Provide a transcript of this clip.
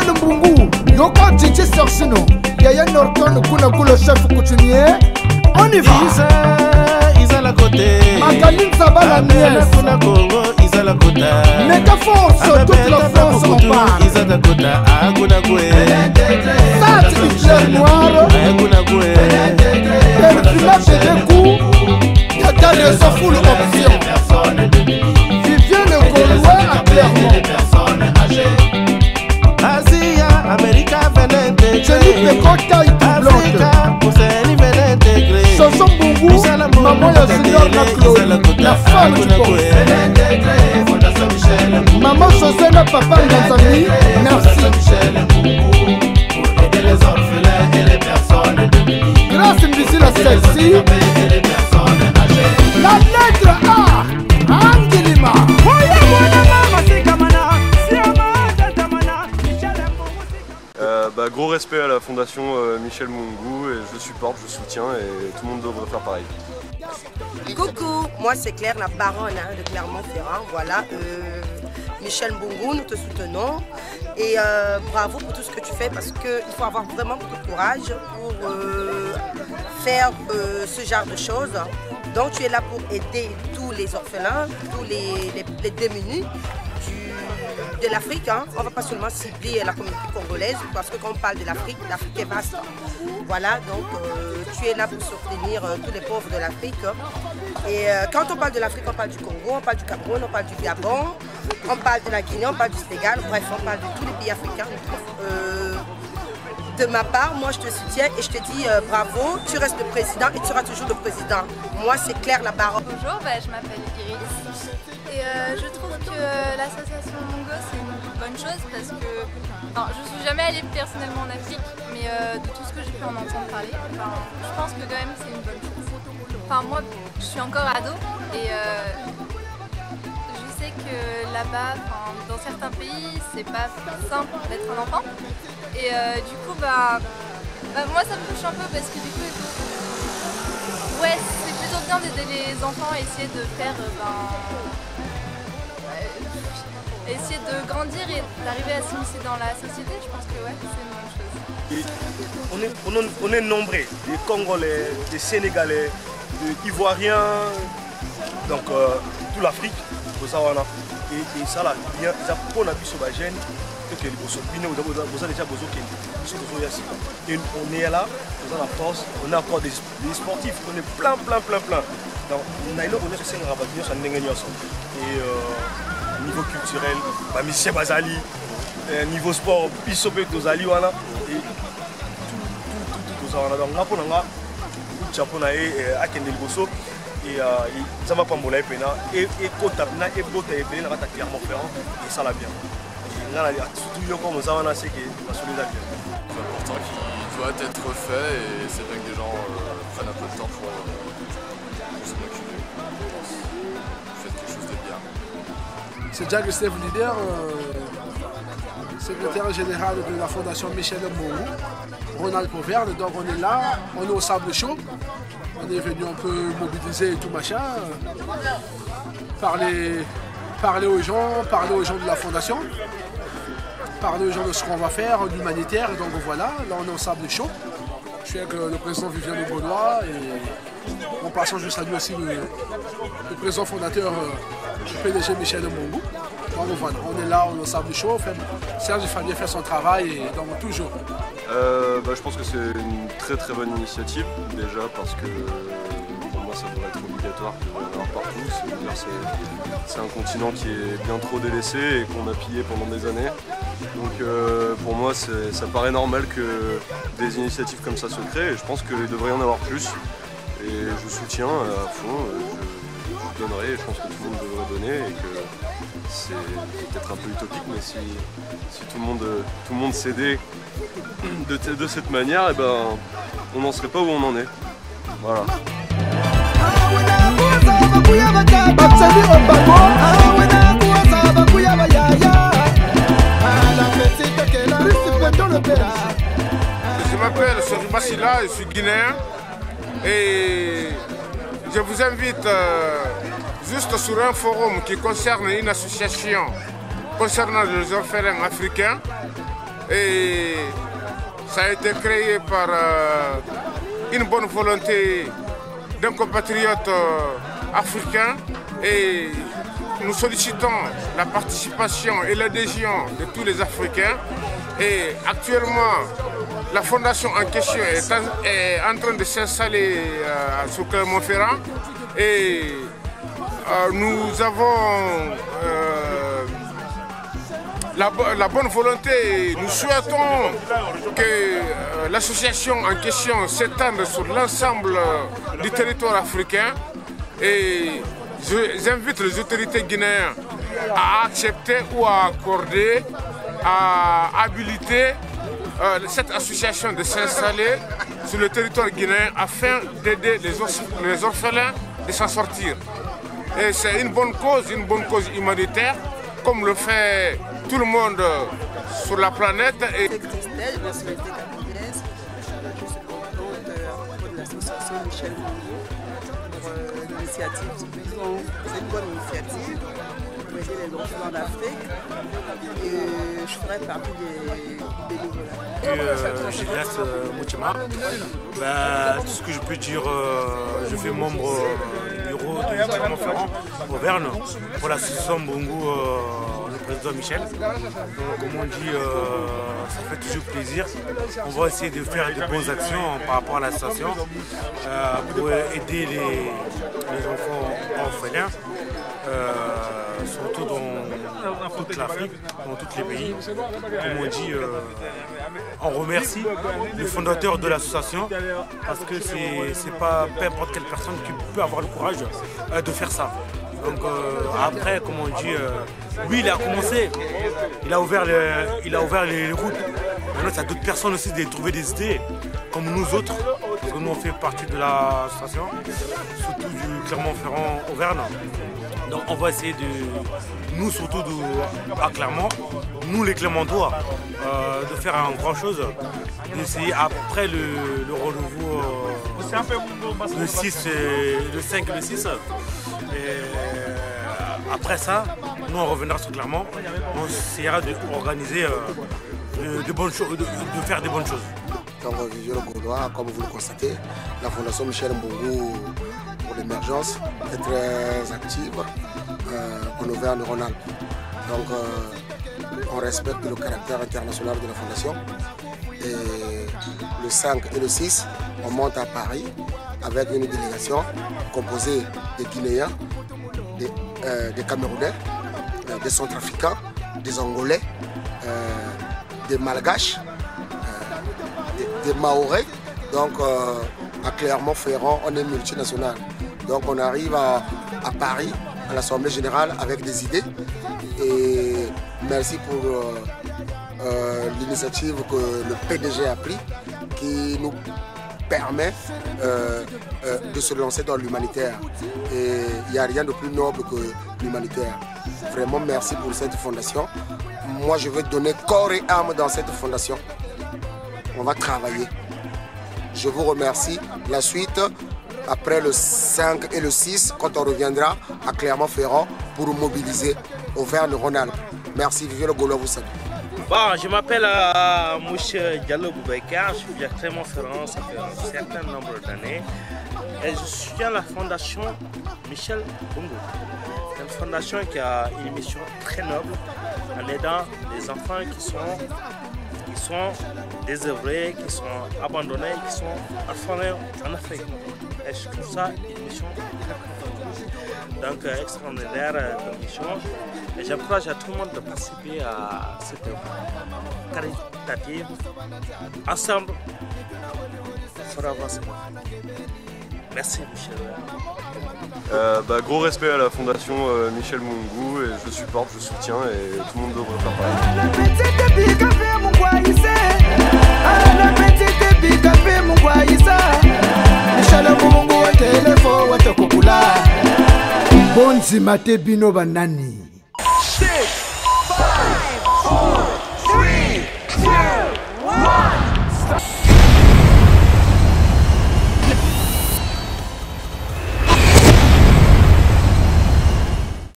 Michel Mbungu, Yoko Tchétché Sorsino, Yaya Norton, Kuna chef coutumier. On y va. Isa la côté. Makaline Zabala Niès. Kuna Congo, Isa la côté. Méga force, toute la France en parle. Isa la côté, Kuna Koué. Ça, Hitler noir. Kuna Koué. Perfumage des coups. Y'a des full options. Vivien le Gaulois à Clermont. Asia, America venait intégrer. Jenny Pekota et Africa, Ousseini venait intégrer. Chanson Bungu, maman la junior na Chloé, la femme du corps. Maman José na papa Nganzami, merci. Grâce Mbisi à celle-ci. La lettre A, Angelima. Gros respect à la fondation Michel Mbungu et je supporte, je soutiens et tout le monde devrait faire pareil. Coucou, moi c'est Claire, la baronne de Clermont-Ferrand. Voilà, Michel Mbungu, nous te soutenons et bravo pour tout ce que tu fais parce qu'il faut avoir vraiment beaucoup de courage pour faire ce genre de choses. Donc tu es là pour aider tous les orphelins, tous les démunis de l'Afrique, hein. On ne va pas seulement cibler la communauté congolaise parce que quand on parle de l'Afrique est vaste. Voilà, donc tu es là pour soutenir tous les pauvres de l'Afrique. Et quand on parle de l'Afrique, on parle du Congo, on parle du Cameroun, on parle du Gabon, on parle de la Guinée, on parle du Sénégal, bref, on parle de tous les pays africains. De ma part, moi je te soutiens et je te dis bravo, tu restes le président et tu seras toujours le président. Moi c'est Claire la baronne. Bonjour, je m'appelle Iris et je trouve que l'association Mongo c'est une bonne chose parce que je ne suis jamais allée personnellement en Afrique mais de tout ce que j'ai pu en entendre parler, je pense que quand même c'est une bonne chose. Moi je suis encore ado et je sais que là-bas, dans certains pays, c'est pas simple d'être un enfant. Et du coup, moi ça me touche un peu parce que du coup, ouais, c'est plutôt bien d'aider les enfants à essayer de faire, essayer de grandir et d'arriver à s'immiscer dans la société. Je pense que ouais, c'est une bonne chose. On est nombreux, des Congolais, des Sénégalais, des Ivoiriens, donc toute l'Afrique. Et ça là, il y a pour la vie sur la gêne, et on est là, on a la force, on a encore des sportifs, on est plein. Donc, on a et niveau culturel, Michel Bazali, niveau sport, Bissopé Tozali, et tout ça. Donc là, pour nous, Japon a Kendel Bosso. Et ça va pas me et quand tu et Bota et Bénin, tu as clairement fait et ça l'a bien. Et là, surtout comme ça, on a c'est que la solidarité. C'est important qu'il doit être fait et c'est bien que des gens prennent un peu de temps pour s'en occuper. Faites quelque chose de bien. C'est Jack Steve Leader, secrétaire général de la fondation Michel Mbungu, Ronald Poverne. Donc on est là, on est au Sable Chaud. On est venu un peu mobiliser et tout machin, parler aux gens de la fondation, parler aux gens de ce qu'on va faire, l'humanitaire. Donc voilà, là on est au Sable Chaud. Je suis avec le président Vivien Le Gaulois et en passant je salue aussi le président fondateur du PDG Michel Mbungu. Donc voilà, on est là, on est au Sable Chaud, Serge Fabien fait son travail et donc toujours. Je pense que c'est une très bonne initiative déjà parce que pour moi ça devrait être obligatoire de l'avoir partout. C'est un continent qui est bien trop délaissé et qu'on a pillé pendant des années. Donc pour moi ça paraît normal que des initiatives comme ça se créent et je pense qu'il devrait y en avoir plus. Et je soutiens à fond, je donnerai et je pense que tout le monde devrait donner et que c'est peut-être un peu utopique mais si tout le monde cédait de cette manière, et on n'en serait pas où on en est. Voilà. Je m'appelle Sori Bassila, je suis guinéen et je vous invite juste sur un forum qui concerne une association concernant les orphelins africains Et ça a été créé par une bonne volonté d'un compatriote africain. Et nous sollicitons la participation et l'adhésion de tous les Africains. Et actuellement, la fondation en question est en train de s'installer sur Clermont-Ferrand. Et nous avons la bonne volonté. Nous souhaitons que l'association en question s'étende sur l'ensemble du territoire africain. Et j'invite les autorités guinéennes à accepter ou à accorder, à habiliter cette association de s'installer sur le territoire guinéen afin d'aider les orphelins de s'en sortir. Et c'est une bonne cause humanitaire, comme le fait tout le monde sur la planète. Et Christelle, nationalité camerounaise. Je suis contente de l'association Michel Mbongo pour l'initiative. C'est une bonne initiative pour aider les enfants d'Afrique. Et je ferai partie des bénévolats. Gilles Moutima. Tout ce que je peux dire, je fais membre du bureau de Clermont-Ferrand, Auvergne, pour l'association Mbongo, le président Michel. Donc, comme on dit, ça fait toujours plaisir. On va essayer de faire de bonnes actions par rapport à l'association pour aider les enfants orphelins. Surtout dans toute l'Afrique, dans tous les pays. Comme on dit, on remercie le fondateur de l'association parce que c'est pas n'importe quelle personne qui peut avoir le courage de faire ça. Donc après, comme on dit, lui il a commencé, il a ouvert les routes. Maintenant, il y a d'autres personnes aussi de trouver des idées, comme nous autres, parce que nous on fait partie de l'association, surtout du Clermont-Ferrand Auvergne. Donc on va essayer de, nous surtout à Clermont, nous les Clermontois, de faire une grande chose, d'essayer après le rendez-vous le 6, le 5 et le 6. Et après ça, nous on reviendra sur Clermont, on essaiera d'organiser de bonnes choses, de faire des bonnes choses. Donc Vivier Le Gaulois, comme vous le constatez, la Fondation Michel Mbongo pour l'émergence est très active en Auvergne-Rhône-Alpes. Donc on respecte le caractère international de la Fondation. Et le 5 et le 6, on monte à Paris avec une délégation composée des Guinéens, des Camerounais, des Centrafricains, des Angolais, des Malgaches, des Mahorais. Donc à Clermont-Ferrand, on est multinational. Donc on arrive à Paris, à l'Assemblée Générale, avec des idées. Et merci pour l'initiative que le PDG a pris, qui nous permet de se lancer dans l'humanitaire. Et il n'y a rien de plus noble que l'humanitaire. Vraiment merci pour cette fondation. Moi je veux donner corps et âme dans cette fondation. On va travailler. Je vous remercie. La suite, après le 5 et le 6, quand on reviendra à Clermont-Ferrand pour mobiliser Auvergne-Rhône-Alpes. Merci, Vivier Le Gaulois vous salue. Bon, je m'appelle Mouche Diallo Boubaïkar, je vis à Clermont-Ferrand, ça fait un certain nombre d'années. Et je suis à la fondation Michel Mbongo. C'est une fondation qui a une mission très noble en aidant les enfants qui sont désœuvrés, qui sont abandonnés, qui sont orphelins en Afrique. Et je trouve ça une mission donc extraordinaire comme mission. Et j'encourage à tout le monde de participer à cette œuvre caritative. Ensemble, on fera avancer. Merci Michel. Gros respect à la fondation Michel Mbongo et je supporte, je soutiens et tout le monde devrait faire pareil. Bonzi mate bino banani.